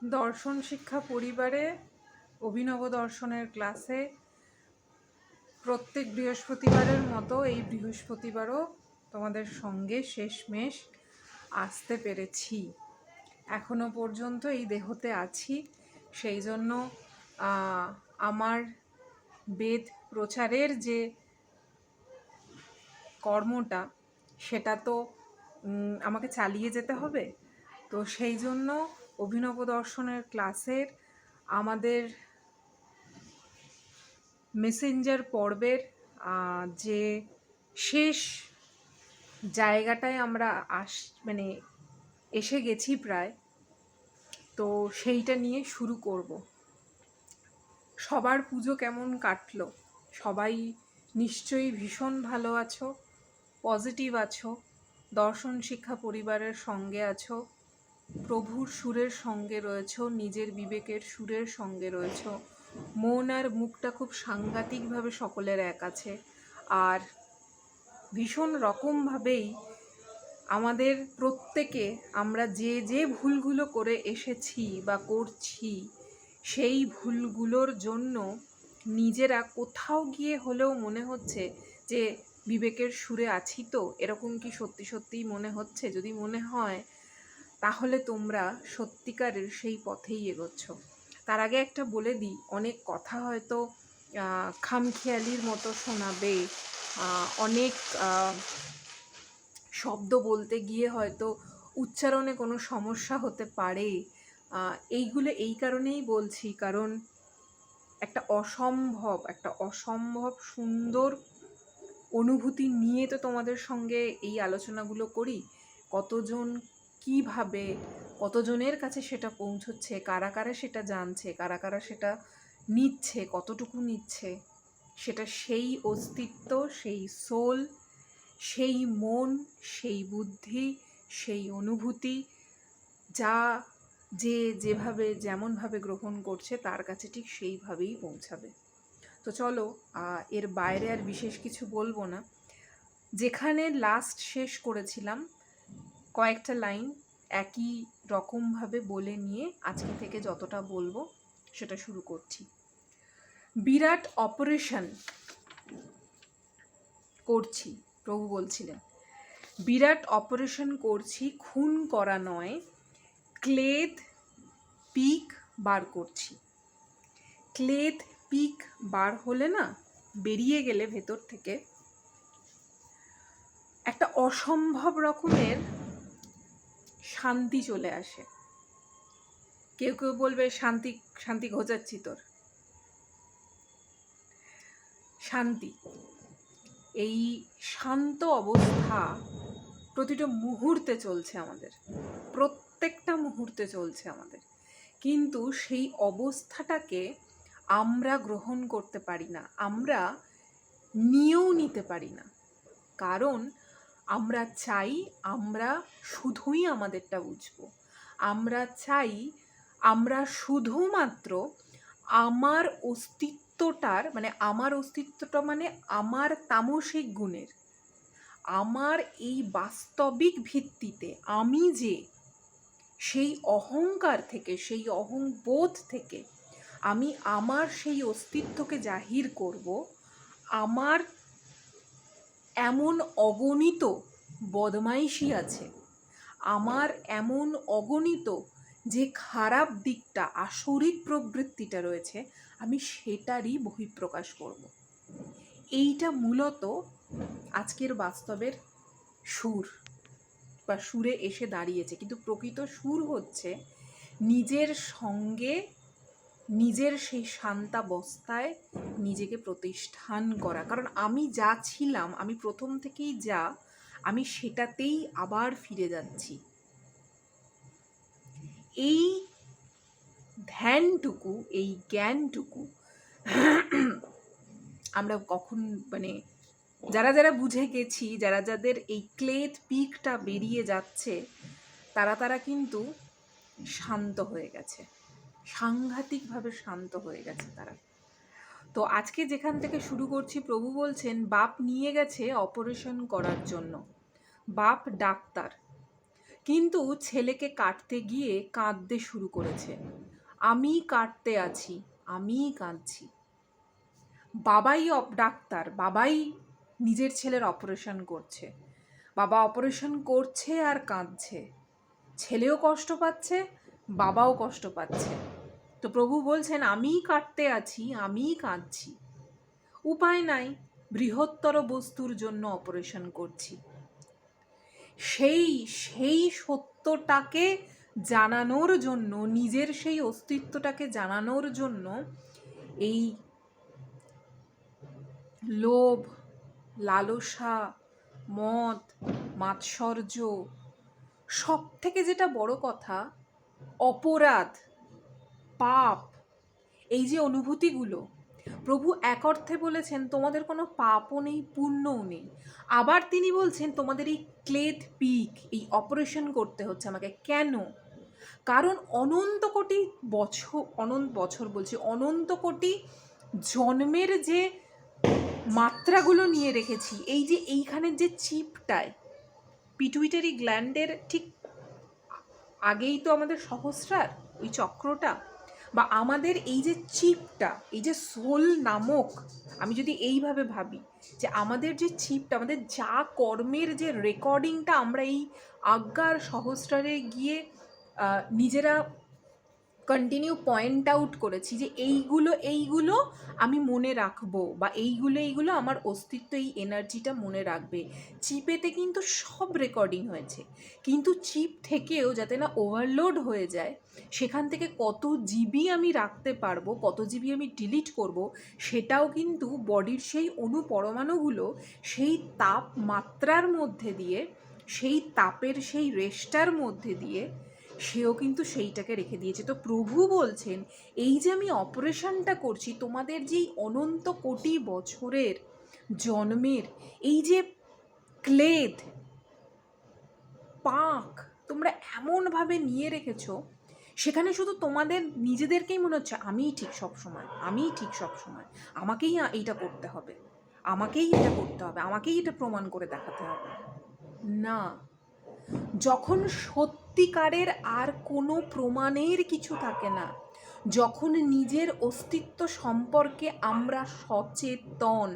দর্শন শিক্ষা পরিবারে অভিনব দর্শনের ক্লাসে প্রত্যেক বৃহস্পতিবারের মতো এই বৃহস্পতিবারও তোমাদের সঙ্গে শেষমেশ আসতে পেরেছি। এখনো পর্যন্ত এই দেহতে আছি, সেই জন্য আমার বেদ প্রচারের যে কর্মটা সেটা তো আমাকে চালিয়ে যেতে হবে। তো সেই জন্য অভিনব দর্শনের ক্লাসের আমাদের মেসেঞ্জার পর্বের যে শেষ জায়গাটায় আমরা মানে এসে গেছি প্রায়, তো সেইটা নিয়ে শুরু করব। সবার পুজো কেমন কাটলো? সবাই নিশ্চয়ই ভীষণ ভালো আছো, পজিটিভ আছো, দর্শন শিক্ষা পরিবারের সঙ্গে আছো, প্রভুর সুরের সঙ্গে রয়েছো, নিজের বিবেকের সুরের সঙ্গে রয়েছো। মন আর মুখটা খুব সাংঘাতিকভাবে সকলের এক আছে। আর ভীষণ রকমভাবেই আমাদের প্রত্যেকে আমরা যে যে ভুলগুলো করে এসেছি বা করছি, সেই ভুলগুলোর জন্য নিজেরা কোথাও গিয়ে হলেও মনে হচ্ছে যে বিবেকের সুরে আছি তো। এরকম কি সত্যি সত্যিই মনে হচ্ছে? যদি মনে হয় তাহলে তোমরা সত্যিকারের সেই পথেই এগোচ্ছ। তার আগে একটা বলে দিই, অনেক কথা হয়তো খামখেয়ালির মতো শোনাবে, অনেক শব্দ বলতে গিয়ে হয়তো উচ্চারণে কোনো সমস্যা হতে পারে। এইগুলো এই কারণেই বলছি, কারণ একটা অসম্ভব সুন্দর অনুভূতি নিয়ে তো তোমাদের সঙ্গে এই আলোচনাগুলো করি। কতজন কিভাবে, কতজনের কাছে সেটা পৌঁছচ্ছে, কারা কারা সেটা জানছে, কারা কারা সেটা নিচ্ছে, কতটুকু নিচ্ছে, সেটা সেই অস্তিত্ব, সেই সোল, সেই মন, সেই বুদ্ধি, সেই অনুভূতি যা যেভাবে যেমনভাবে গ্রহণ করছে তার কাছে ঠিক সেইভাবেই পৌঁছাবে। তো চলো, এর বাইরে আর বিশেষ কিছু বলবো না। যেখানে লাস্ট শেষ করেছিলাম কয়েকটা লাইন একই রকমভাবে বলে নিয়ে আজকে থেকে যতটা বলবো সেটা শুরু করছি। বিরাট অপারেশন করছি, প্রভু বলছিলেন, বিরাট অপারেশন করছি, খুন করা নয়, ক্লেদ পিক বার করছি। ক্লেদ পিক বার হলে না, বেরিয়ে গেলে ভেতর থেকে একটা অসম্ভব রকমের শান্তি চলে আসে। কেউ কেউ বলবে শান্তি শান্তি ঘোচাচ্ছি তোর। শান্তি, এই শান্ত অবস্থা প্রতিটা মুহূর্তে চলছে আমাদের, প্রত্যেকটা মুহূর্তে চলছে আমাদের, কিন্তু সেই অবস্থাটাকে আমরা গ্রহণ করতে পারি না, আমরা নিয়েও নিতে পারি না। কারণ আমরা চাই আমরা শুধুই আমাদেরটা বুঝবো, আমরা চাই আমরা শুধুমাত্র আমার অস্তিত্বটার আমার অস্তিত্বটা মানে আমার তামসিক গুণের, আমার এই বাস্তবিক ভিত্তিতে আমি যে, সেই অহংকার থেকে, সেই অহংবোধ থেকে আমি আমার সেই অস্তিত্বকে জাহির করব। আমার এমন অগণিত বদমাইশি আছে, আমার এমন অগণিত যে খারাপ দিকটা, আসরিক প্রবৃত্তিটা রয়েছে, আমি সেটারই বহিঃপ্রকাশ করব। এইটা মূলত আজকের বাস্তবের সুর বা সুরে এসে দাঁড়িয়েছে। কিন্তু প্রকৃত সুর হচ্ছে নিজের সঙ্গে নিজের সেই শান্তাবস্থায় নিজেকে প্রতিষ্ঠান করা। কারণ আমি যা ছিলাম, আমি প্রথম থেকেই যা, আমি সেটাতেই আবার ফিরে যাচ্ছি। এই ধ্যানটুকু, এই জ্ঞানটুকু আমরা কখন যারা যারা বুঝে গেছি, যারা যাদের এই ক্লেদ পিকটা বেরিয়ে যাচ্ছে, তারা কিন্তু শান্ত হয়ে গেছে, সাংঘাতিকভাবে শান্ত হয়ে গেছে তারা। তো আজকে যেখান থেকে শুরু করছি, প্রভু বলছেন বাপ নিয়ে গেছে অপারেশন করার জন্য। বাপ ডাক্তার, কিন্তু ছেলেকে কাটতে গিয়ে কাঁদতে শুরু করেছে। আমি কাটতে আছি, আমিই কাঁদছি। বাবাই ডাক্তার, বাবাই নিজের ছেলের অপারেশন করছে। বাবা অপারেশন করছে আর কাঁদছে। ছেলেও কষ্ট পাচ্ছে, বাবাও কষ্ট পাচ্ছে। তো প্রভু বলছেন আমিই কাটতে আছি, আমিই কাঁদছি। উপায় নাই, বৃহত্তর বস্তুর জন্য অপারেশন করছি। সেই সেই সত্যটাকে জানানোর জন্য, নিজের সেই অস্তিত্বটাকে জানানোর জন্য এই লোভ, লালসা, মদ, মাৎসর্য, সব থেকে যেটা বড় কথা, অপরাধ, পাপ, এই যে অনুভূতিগুলো, প্রভু এক অর্থে বলেছেন তোমাদের কোনো পাপও নেই, পুণ্যও নেই। আবার তিনি বলছেন তোমাদের এই ক্লেদ পিক, এই অপারেশন করতে হচ্ছে আমাকে। কেন? কারণ অনন্ত কোটি অনন্ত কোটি জন্মের যে মাত্রাগুলো নিয়ে রেখেছি, এই যে এইখানের যে চিপটায়, পিটুইটারি গ্ল্যান্ডের ঠিক আগেই তো আমাদের সহস্রার ওই চক্রটা, বা আমাদের এই যে চিপটা, এই যে সোল নামক, আমি যদি এইভাবে ভাবি যে আমাদের যে চিপটা, আমাদের যা কর্মের যে রেকর্ডিংটা আমরা এই আজ্ঞার সহস্রারে গিয়ে নিজেরা কন্টিনিউ পয়েন্ট আউট করেছি যে এইগুলো আমি মনে রাখবো, বা এইগুলো আমার অস্তিত্ব, এই এনার্জিটা মনে রাখবে। চিপেতে কিন্তু সব রেকর্ডিং হয়েছে, কিন্তু চিপ থেকেও যাতে না ওভারলোড হয়ে যায়, সেখান থেকে কত জিবি আমি রাখতে পারবো, কত জিবি আমি ডিলিট করব, সেটাও কিন্তু বডির সেই পরমাণুগুলো সেই তাপমাত্রার মধ্যে দিয়ে, সেই তাপের সেই রেস্টার মধ্যে দিয়ে সেও কিন্তু সেইটাকে রেখে দিয়েছে। তো প্রভু বলছেন এই যে আমি অপারেশনটা করছি, তোমাদের যেই অনন্ত কোটি বছরের জন্মের এই যে ক্লেদ পাক তোমরা এমনভাবে নিয়ে রেখেছো, সেখানে শুধু তোমাদের নিজেদেরকেই মনে হচ্ছে আমিই ঠিক সব সময়, আমিই ঠিক সব সময়, আমাকেই এইটা করতে হবে, আমাকেই এটা করতে হবে, আমাকেই এটা প্রমাণ করে দেখাতে হবে। না, যখন সত্যিকারের আর কোনো প্রমাণের কিছু থাকে না, যখন নিজের অস্তিত্ব সম্পর্কে আমরা সচেতন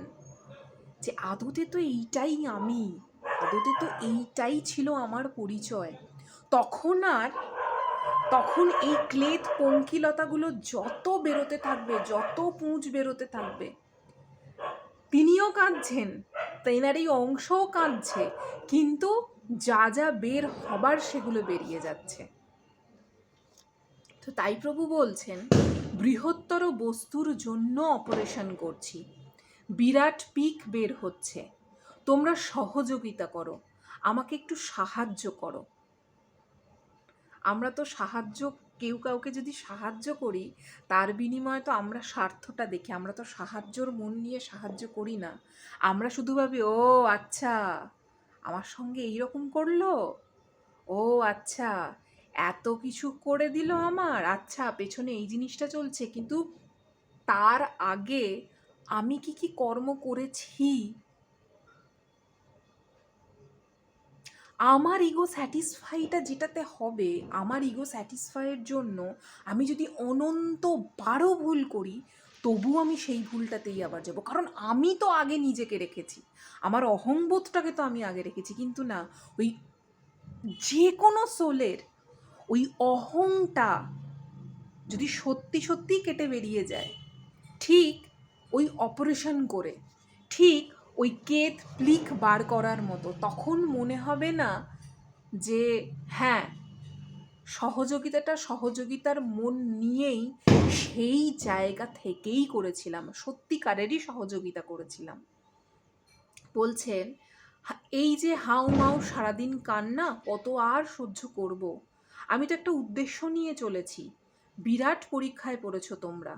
যে আদতে তো এইটাই আমি, আদতে তো এইটাই ছিল আমার পরিচয়, তখন এই ক্লেদ পঙ্কিলতাগুলো যত বেরোতে থাকবে, যত পুঁজ বেরোতে থাকবে, তিনিও কাঁদছেন, তেনার এই অংশও কাঁদছে, কিন্তু যা যা বের হবার সেগুলো বেরিয়ে যাচ্ছে। তো তাই প্রভু বলছেন বৃহত্তর বস্তুর জন্য অপারেশন করছি, বিরাট পিক বের হচ্ছে, তোমরা সহযোগিতা করো, আমাকে একটু সাহায্য করো। আমরা তো কেউ কাউকে যদি সাহায্য করি, তার বিনিময়ে তো আমরা স্বার্থটা দেখি, আমরা তো সাহায্যর মন নিয়ে সাহায্য করি না। আমরা শুধু ভাবি ও আচ্ছা আমার সঙ্গে এইরকম করলো, ও আচ্ছা এত কিছু করে দিল আমার, আচ্ছা পেছনে এই জিনিসটা চলছে, কিন্তু তার আগে আমি কি কি কর্ম করেছি, আমার ইগো স্যাটিসফাইটা যেটাতে হবে, আমার ইগো স্যাটিসফাইয়ের জন্য আমি যদি অনন্ত 12 ভুল করি, তবু আমি সেই ভুলটাতেই আবার যাব, কারণ আমি তো আগে নিজেকে রেখেছি, আমার অহংবোধটাকে তো আমি আগে রেখেছি। কিন্তু না, ওই যে কোনো সোলের ওই অহংটা যদি সত্যি সত্যিই কেটে বেরিয়ে যায়, ঠিক ওই অপারেশন করে, ঠিক ওই কেত প্লিক বার করার মতো, তখন মনে হবে না যে হ্যাঁ সহযোগিতার মন নিয়েই সেই জায়গা থেকেই করেছিলাম, সত্যিকারেরই সহযোগিতা করেছিলাম। বলছেন এই যে হাউ মাউ সারাদিন কান্না কত আর সহ্য করব, আমি তো একটা উদ্দেশ্য নিয়ে চলেছি, বিরাট পরীক্ষায় পড়েছো তোমরা,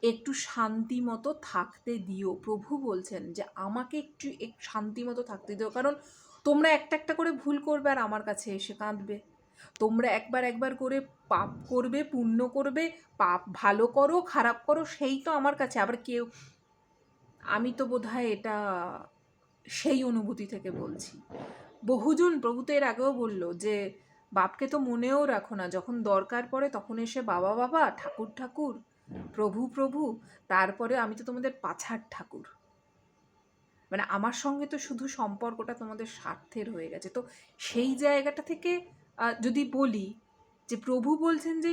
একটু শান্তি মতো থাকতে দিও। প্রভু বলছেন যে আমাকে একটু শান্তি মতো থাকতে দিও, কারণ তোমরা একটা একটা করে ভুল করবে আর আমার কাছে এসে কাঁদবে, তোমরা একবার করে পাপ করবে, পুণ্য করবে, পাপ ভালো করো খারাপ করো, সেই তো আমার কাছে আবার কেউ, আমি তো বোধহয় এটা সেই অনুভূতি থেকে বলছি। বহুজন, প্রভু তো এর আগেও বলল যে বাপকে তো মনেও রাখো না, যখন দরকার পড়ে তখন এসে বাবা বাবা, ঠাকুর ঠাকুর, প্রভু প্রভু, তারপরে আমি তো তোমাদের পাছার ঠাকুর। মানে আমার সঙ্গে তো শুধু সম্পর্কটা তোমাদের স্বার্থের হয়ে গেছে। তো সেই জায়গাটা থেকে যদি বলি যে প্রভু বলছেন যে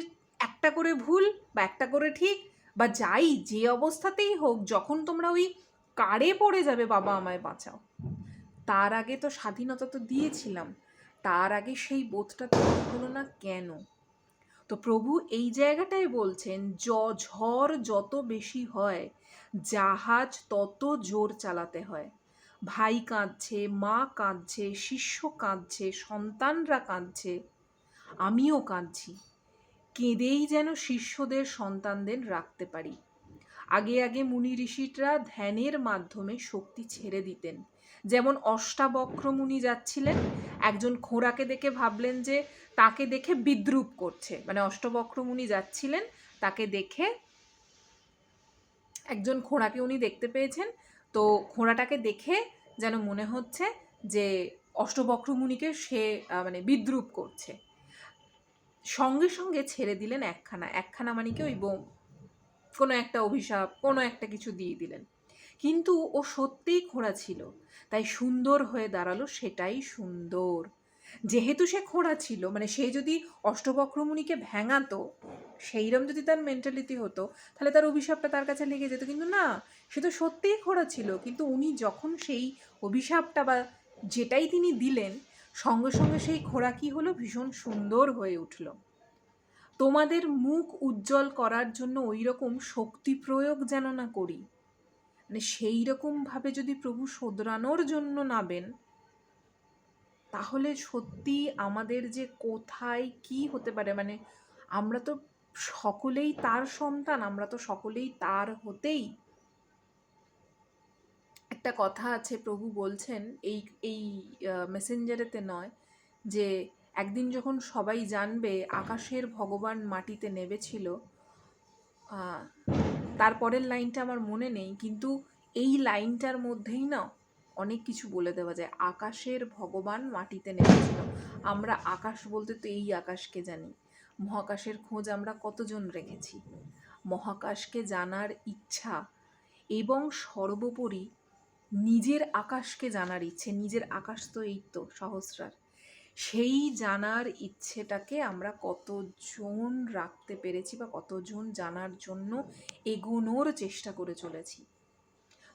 একটা করে ভুল বা একটা করে ঠিক বা যাই যে অবস্থাতেই হোক, যখন তোমরা ওই কারে পড়ে যাবে বাবা আমায় বাঁচাও, তার আগে তো স্বাধীনতা তো দিয়েছিলাম, তার আগে সেই বোধটা তৈরি হলো না কেন? তো প্রভু এই জায়গাটাই বলছেন, ঝড় যত বেশি হয় জাহাজ তত জোর চালাতে হয়। ভাই কাঁদছে, মা কাঁদছে, শিষ্য কাঁদছে, সন্তানরা কাঁদছে, আমিও কাঁদছি, কেঁদেই যেন শিষ্যদের সন্তানদের রাখতে পারি। আগে আগে মুনি ঋষিরা ধ্যানের মাধ্যমে শক্তি ছেড়ে দিতেন। যেমন অষ্টাবক্র মুনি যাচ্ছিলেন, একজন খোঁড়াকে দেখে ভাবলেন যে তাকে দেখে বিদ্রূপ করছে, মানে অষ্টবক্র মুনি যাচ্ছিলেন, তাকে দেখে একজন খোঁড়াকে উনি দেখতে পেয়েছেন, তো খোঁড়াটাকে দেখে যেন মনে হচ্ছে যে অষ্টবক্র মুনিকে সে মানে বিদ্রূপ করছে। সঙ্গে সঙ্গে ছেড়ে দিলেন একখানা, একখানা মানে কি ওই কোনো একটা অভিশাপ, কোনো একটা কিছু দিয়ে দিলেন। কিন্তু ও সত্যিই খোঁড়া ছিল, তাই সুন্দর হয়ে দাঁড়ালো, সেটাই সুন্দর। যেহেতু সে খোঁড়া ছিল, মানে সে যদি অষ্টবক্রমুনিকে ভেঙাতো, সেইরকম যদি তার মেন্টালিটি হতো, তাহলে তার অভিশাপটা তার কাছে লেগে যেত। কিন্তু না, সে তো সত্যিই খোঁড়া ছিল, কিন্তু উনি যখন সেই অভিশাপটা বা যেটাই তিনি দিলেন, সঙ্গে সঙ্গে সেই খোঁড়া কি হলো, ভীষণ সুন্দর হয়ে উঠল। তোমাদের মুখ উজ্জ্বল করার জন্য ওই রকম শক্তি প্রয়োগ যেন না করি। মানে সেই রকমভাবে যদি প্রভু শোধরানোর জন্য নাবেন, তাহলে সত্যি আমাদের যে কোথায় কি হতে পারে, মানে আমরা তো সকলেই তার সন্তান, আমরা তো সকলেই তার হতেই। একটা কথা আছে, প্রভু বলছেন এই এই মেসেঞ্জারেতে নয়, যে একদিন যখন সবাই জানবে আকাশের ভগবান মাটিতে নেমেছিল, তারপরের লাইনটা আমার মনে নেই, কিন্তু এই লাইনটার মধ্যেই না অনেক কিছু বলে দেওয়া যায়। আকাশের ভগবান মাটিতে নেমেছিল। আমরা আকাশ বলতে তো এই আকাশকে জানি, মহাকাশের খোঁজ আমরা কতজন রেখেছি। মহাকাশকে জানার ইচ্ছা এবং সর্বোপরি নিজের আকাশকে জানার ইচ্ছে, নিজের আকাশ তো এই তো সহস্রার, সেই জানার ইচ্ছেটাকে আমরা কতজন রাখতে পেরেছি বা কতজন জানার জন্য এগোনোর চেষ্টা করে চলেছি।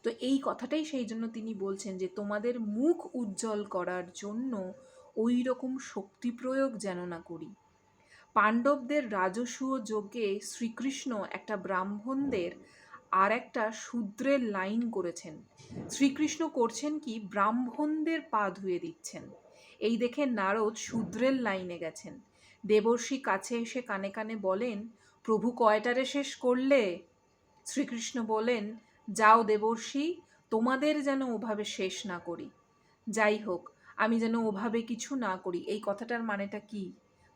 তো এই কথাটাই সেই জন্য তিনি বলছেন যে তোমাদের মুখ উজ্জ্বল করার জন্য ওই রকম শক্তি প্রয়োগ যেন না করি। পাণ্ডবদের রাজসূয় যজ্ঞে শ্রীকৃষ্ণ একটা ব্রাহ্মণদের আর একটা শূদ্রের লাইন করেছেন। শ্রীকৃষ্ণ করছেন কি, ব্রাহ্মণদের পা ধুয়ে দিচ্ছেন। এই দেখে নারদ শূদ্রের লাইনে গেছেন। দেবর্ষি কাছে এসে কানে কানে বলেন, প্রভু কয়টারে শেষ করলে? শ্রীকৃষ্ণ বলেন, যাও দেবর্ষি, তোমাদের যেন ওভাবে শেষ না করি। যাই হোক, আমি যেন ওভাবে কিছু না করি। এই কথাটার মানেটা কি?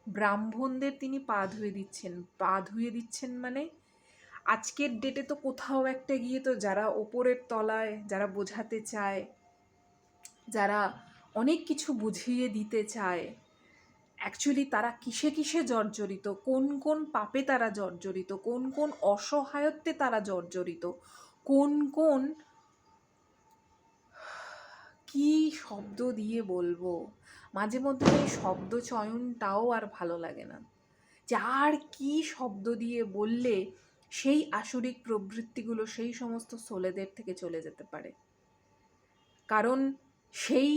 ব্রাহ্মণদের তিনি পা ধুয়ে দিচ্ছেন। পা ধুয়ে দিচ্ছেন মানে আজকের ডেটে তো কোথাও একটা গিয়ে তো যারা ওপরের তলায়, যারা বোঝাতে চায়, যারা অনেক কিছু বুঝিয়ে দিতে চায়, অ্যাকচুয়ালি তারা কিসে কিসে জর্জরিত, কোন কোন পাপে তারা জর্জরিত, কোন কোন অসহায়ত্বে তারা জর্জরিত, কোন কোন কি শব্দ দিয়ে বলবো, মাঝে মধ্যে এই শব্দ চয়নটাও আর ভালো লাগে না, যার কি শব্দ দিয়ে বললে সেই আসরিক প্রবৃত্তিগুলো সেই সমস্ত সোলেদের থেকে চলে যেতে পারে। কারণ সেই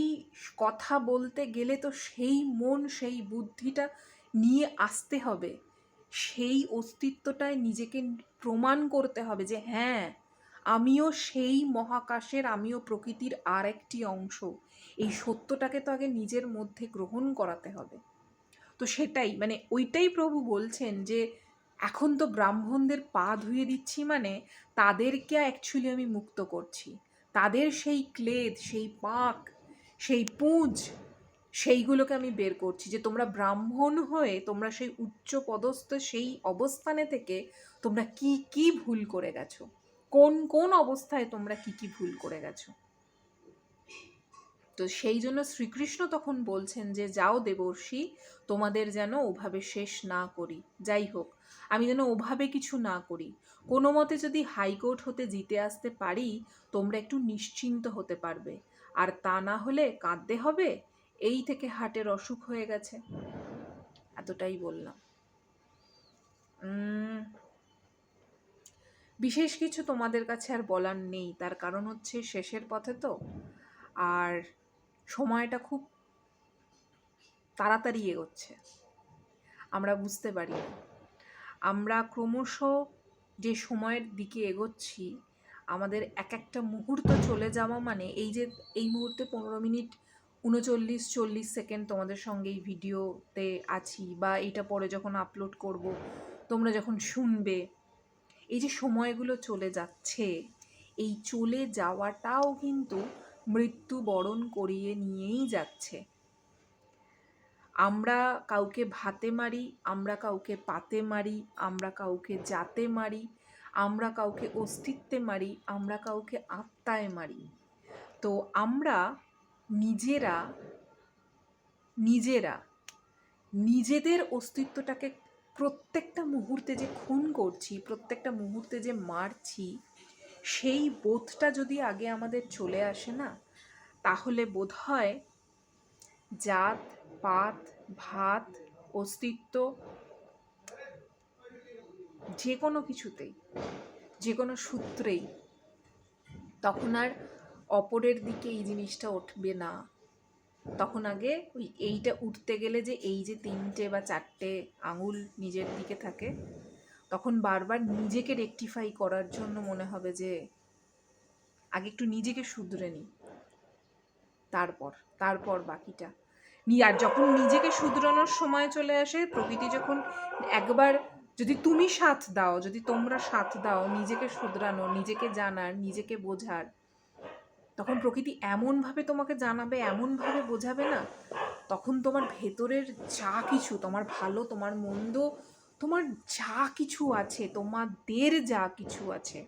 কথা বলতে গেলে তো সেই মন, সেই বুদ্ধিটা নিয়ে আসতে হবে, সেই অস্তিত্বটায় নিজেকে প্রমাণ করতে হবে যে হ্যাঁ, আমিও সেই মহাকাশের, আমিও প্রকৃতির আর একটি অংশ। এই সত্যটাকে তো আগে নিজের মধ্যে গ্রহণ করাতে হবে। তো সেটাই, মানে ওইটাই প্রভু বলছেন যে এখন তো ব্রাহ্মণদের পা ধুয়ে দিচ্ছি, মানে তাদেরকে অ্যাকচুয়ালি আমি মুক্ত করছি। তাদের সেই ক্লেদ, সেই পাক, সেই পুঁজ, সেইগুলোকে আমি বের করছি, যে তোমরা ব্রাহ্মণ হয়ে তোমরা সেই উচ্চ পদস্থ সেই অবস্থানে থেকে তোমরা কি কি ভুল করে গেছো, কোন কোন অবস্থায় তোমরা কি কি ভুল করে গেছো। তো সেই জন্য শ্রীকৃষ্ণ তখন বলছেন যে যাও দেবর্ষি, তোমাদের যেন ওভাবে শেষ না করি। যাই হোক, আমি যেন ওভাবে কিছু না করি। কোনো মতে যদি হাইকোর্ট হতে জিতে আসতে পারি, তোমরা একটু নিশ্চিন্ত হতে পারবে। আর তা না হলে কাঁদতে হবে, এই থেকে হার্টের অসুখ হয়ে গেছে। এতটাই বললাম। বিশেষ কিছু তোমাদের কাছে আর বলার নেই, তার কারণ হচ্ছে শেষের পথে তো, আর সময়টা খুব তাড়াতাড়ি এগোচ্ছে, আমরা বুঝতে পারি না। আমরা ক্রমশ যে সময়ের দিকে এগোচ্ছি, আমাদের এক একটা মুহূর্ত চলে যাওয়া মানে এই মুহূর্তে 15 মিনিট 39-40 সেকেন্ড তোমাদের সঙ্গে এই ভিডিওতে আছি, বা এইটা পরে যখন আপলোড করব, তোমরা যখন শুনবে, এই যে সময়গুলো চলে যাচ্ছে, এই চলে যাওয়াটাও কিন্তু মৃত্যুবরণ করিয়ে নিয়েই যাচ্ছে। আমরা কাউকে ভাতে মারি, আমরা কাউকে পাতে মারি, আমরা কাউকে জাতে মারি, আমরা কাউকে অস্তিত্বে মারি, আমরা কাউকে আত্মায় মারি। তো আমরা নিজেরা নিজেদের অস্তিত্বটাকে প্রত্যেকটা মুহূর্তে যে খুন করছি, প্রত্যেকটা মুহূর্তে যে মারছি, সেই বোধটা যদি আগে আমাদের চলে আসে না, তাহলে বোধহয় জাত পাত ভাত অস্তিত্ব যে কোনো কিছুতেই, যে কোনো সূত্রেই তখন আর অপরের দিকে এই জিনিসটা উঠবে না। তখন আগে এইটা উঠতে গেলে যে এই যে 3টে বা 4টে আঙুল নিজের দিকে থাকে, তখন বারবার নিজেকে রেকটিফাই করার জন্য মনে হবে যে আগে একটু নিজেকে শুধরে নিই, তারপর বাকিটা। আর যখন নিজেকে শুধরানোর সময় চলে আসে, প্রকৃতি যখন একবার যদি তুমি সাথ দাও, যদি তোমরা সাথ দাও নিজেকে শুধরানো, নিজেকে জানার, নিজেকে বোঝার, তখন প্রকৃতি এমনভাবে তোমাকে জানাবে, এমনভাবে বোঝাবে না, তখন তোমার ভেতরের যা কিছু, তোমার ভালো তোমার মন্দ, তোমার যা কিছু আছে, তোমাদের যা কিছু আছে,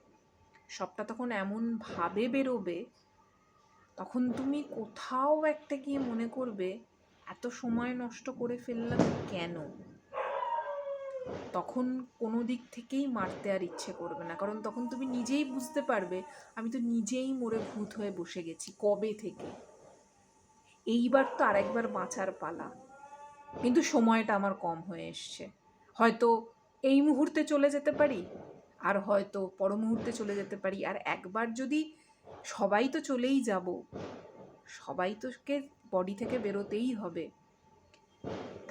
সবটা তখন এমনভাবে বেরোবে, তখন তুমি কোথাও একটা গিয়ে মনে করবে এত সময় নষ্ট করে ফেললাম কেন। তখন কোনো দিক থেকেই মারতে আর ইচ্ছে করবে না, কারণ তখন তুমি নিজেই বুঝতে পারবে আমি তো নিজেই মরে ভূত হয়ে বসে গেছি কবে থেকে, এইবার তো আরেকবার বাঁচার পালা। কিন্তু সময়টা আমার কম হয়ে এসছে, হয়তো এই মুহূর্তে চলে যেতে পারি, আর হয়তো পর মুহূর্তে চলে যেতে পারি। আর একবার যদি, সবাই তো চলেই যাব, সবাই তোকে বডি থেকে বেরোতেই হবে।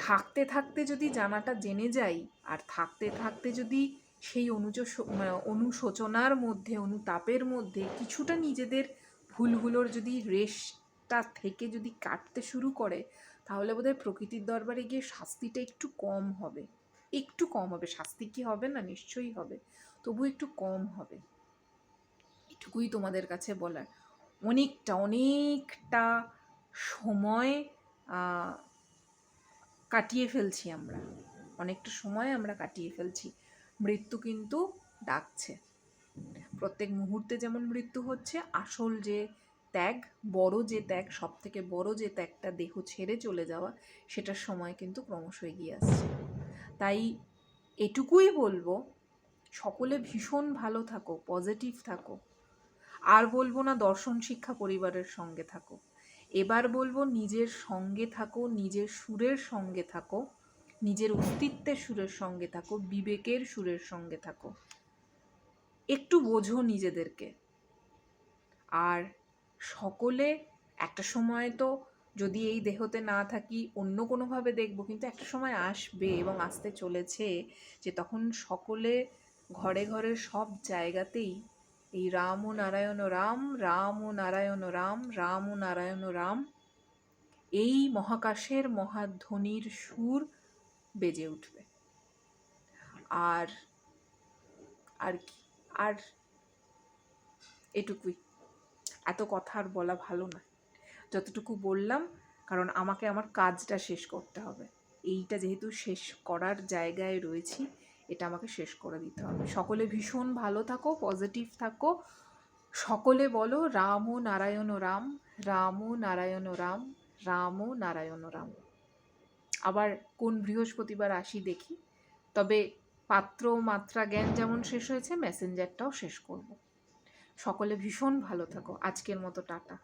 থাকতে থাকতে যদি জানাটা জেনে যাই, আর থাকতে থাকতে যদি সেই অনুশোচনার মধ্যে, অনুতাপের মধ্যে কিছুটা নিজেদের ভুলগুলোর যদি রেশটা থেকে যদি কাটতে শুরু করে, তাহলে বোধহয় প্রকৃতির দরবারে গিয়ে শাস্তিটা একটু কম হবে। একটু কম হবে, শাস্তি কি হবে না, নিশ্চয়ই হবে, তবু একটু কম হবে। এটুকুই তোমাদের কাছে বলার। অনেকটা সময় কাটিয়ে ফেলছি আমরা, অনেকটা সময় আমরা কাটিয়ে ফেলছি। মৃত্যু কিন্তু ডাকছে, প্রত্যেক মুহূর্তে যেমন মৃত্যু হচ্ছে, আসল যে ত্যাগ, বড় যে ত্যাগ, সব থেকে বড় যে ত্যাগটা দেহ ছেড়ে চলে যাওয়া, সেটার সময় কিন্তু ক্রমশ এগিয়ে আসছে। তাই এটুকুই বলবো, সকলে ভীষণ ভালো থাকো, পজিটিভ থাকো। আর বলবো না দর্শন শিক্ষা পরিবারের সঙ্গে থাকো, এবার বলবো নিজের সঙ্গে থাকো, নিজের সুরের সঙ্গে থাকো, নিজের অস্তিত্বের সুরের সঙ্গে থাকো, বিবেকের সুরের সঙ্গে থাকো, একটু বোঝো নিজেদেরকে। আর সকলে একটা সময় তো, যদি এই দেহতে না থাকি অন্য কোনোভাবে দেখবো, কিন্তু একটা সময় আসবে এবং আসতে চলেছে যে তখন সকলে ঘরে ঘরে সব জায়গাতেই এই রাম ও নারায়ণ রাম, রাম ও নারায়ণ রাম, রাম ও নারায়ণ রাম, এই মহাকাশের মহাধ্বনির সুর বেজে উঠবে। আর আর কি, আর এটুকুই। এত কথা আর বলা ভালো না, যতটুকু বললাম, কারণ আমাকে আমার কাজটা শেষ করতে হবে। এইটা যেহেতু শেষ করার জায়গায় রয়েছি, এটা আমাকে শেষ করে দিতে হবে। সকলে ভীষণ ভালো থাকো, পজিটিভ থাকো, সকলে বলো রাম ও নারায়ণ রাম, রাম ও নারায়ণ রাম, রাম ও নারায়ণ রাম। আবার কোন বৃহস্পতিবার আসি দেখি। তবে পাত্র মাত্রা জ্ঞান যেমন শেষ হয়েছে, মেসেঞ্জারটাও শেষ করব। সকলে ভীষণ ভালো থাকো। আজকের মতো টাটা।